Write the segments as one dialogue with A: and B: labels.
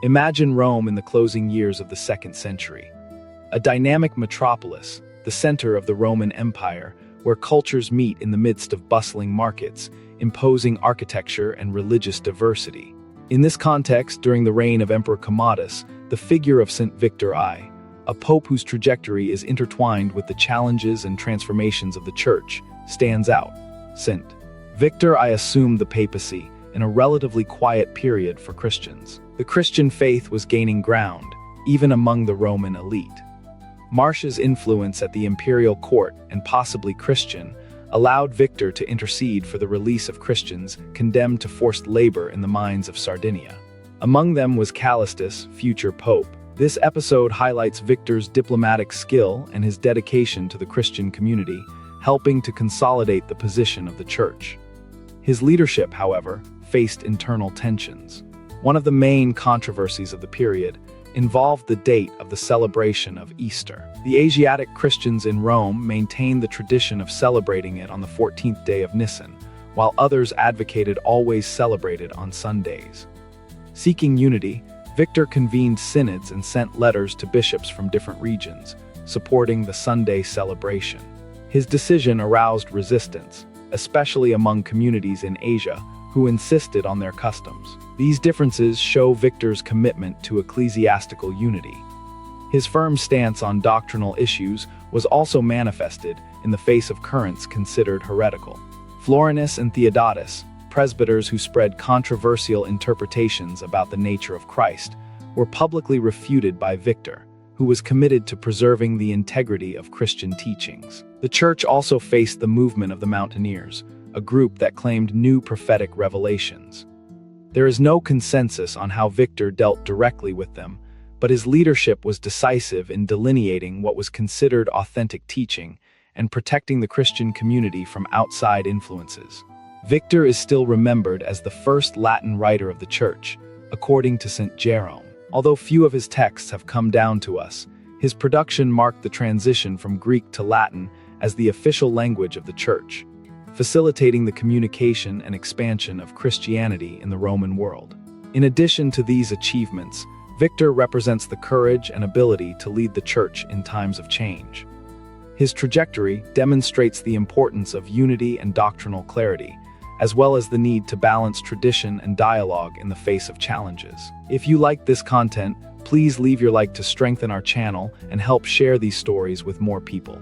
A: Imagine Rome in the closing years of the 2nd century. A dynamic metropolis, the center of the Roman Empire, where cultures meet in the midst of bustling markets, imposing architecture and religious diversity. In this context, during the reign of Emperor Commodus, the figure of St. Victor I, a pope whose trajectory is intertwined with the challenges and transformations of the Church, stands out. St. Victor I assumed the papacy in a relatively quiet period for Christians. The Christian faith was gaining ground, even among the Roman elite. Marcia's influence at the imperial court, and possibly Christian, allowed Victor to intercede for the release of Christians condemned to forced labor in the mines of Sardinia. Among them was Callistus, future pope. This episode highlights Victor's diplomatic skill and his dedication to the Christian community, helping to consolidate the position of the Church. His leadership, however, faced internal tensions. One of the main controversies of the period involved the date of the celebration of Easter. The Asiatic Christians in Rome maintained the tradition of celebrating it on the 14th day of Nisan, while others advocated always celebrated on Sundays. Seeking unity, Victor convened synods and sent letters to bishops from different regions, supporting the Sunday celebration. His decision aroused resistance, especially among communities in Asia, who insisted on their customs. These differences show Victor's commitment to ecclesiastical unity. His firm stance on doctrinal issues was also manifested in the face of currents considered heretical. Florinus and Theodotus, presbyters who spread controversial interpretations about the nature of Christ, were publicly refuted by Victor, who was committed to preserving the integrity of Christian teachings. The Church also faced the movement of the Mountaineers, a group that claimed new prophetic revelations. There is no consensus on how Victor dealt directly with them, but his leadership was decisive in delineating what was considered authentic teaching and protecting the Christian community from outside influences. Victor is still remembered as the first Latin writer of the Church, according to St. Jerome. Although few of his texts have come down to us, his production marked the transition from Greek to Latin as the official language of the Church, facilitating the communication and expansion of Christianity in the Roman world. In addition to these achievements, Victor represents the courage and ability to lead the Church in times of change. His trajectory demonstrates the importance of unity and doctrinal clarity, as well as the need to balance tradition and dialogue in the face of challenges. If you like this content, please leave your like to strengthen our channel and help share these stories with more people.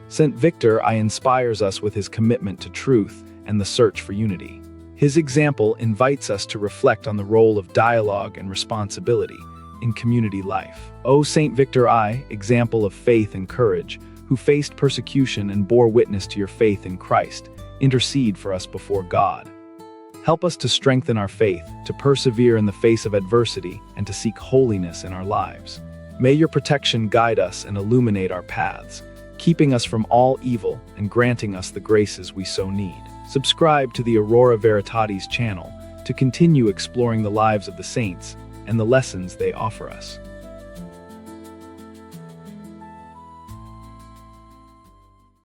A: St. Victor I inspires us with his commitment to truth and the search for unity. His example invites us to reflect on the role of dialogue and responsibility in community life. O St. Victor I, example of faith and courage, who faced persecution and bore witness to your faith in Christ, intercede for us before God. Help us to strengthen our faith, to persevere in the face of adversity, and to seek holiness in our lives. May your protection guide us and illuminate our paths, keeping us from all evil and granting us the graces we so need. Subscribe to the Aurora Veritatis channel to continue exploring the lives of the saints and the lessons they offer us.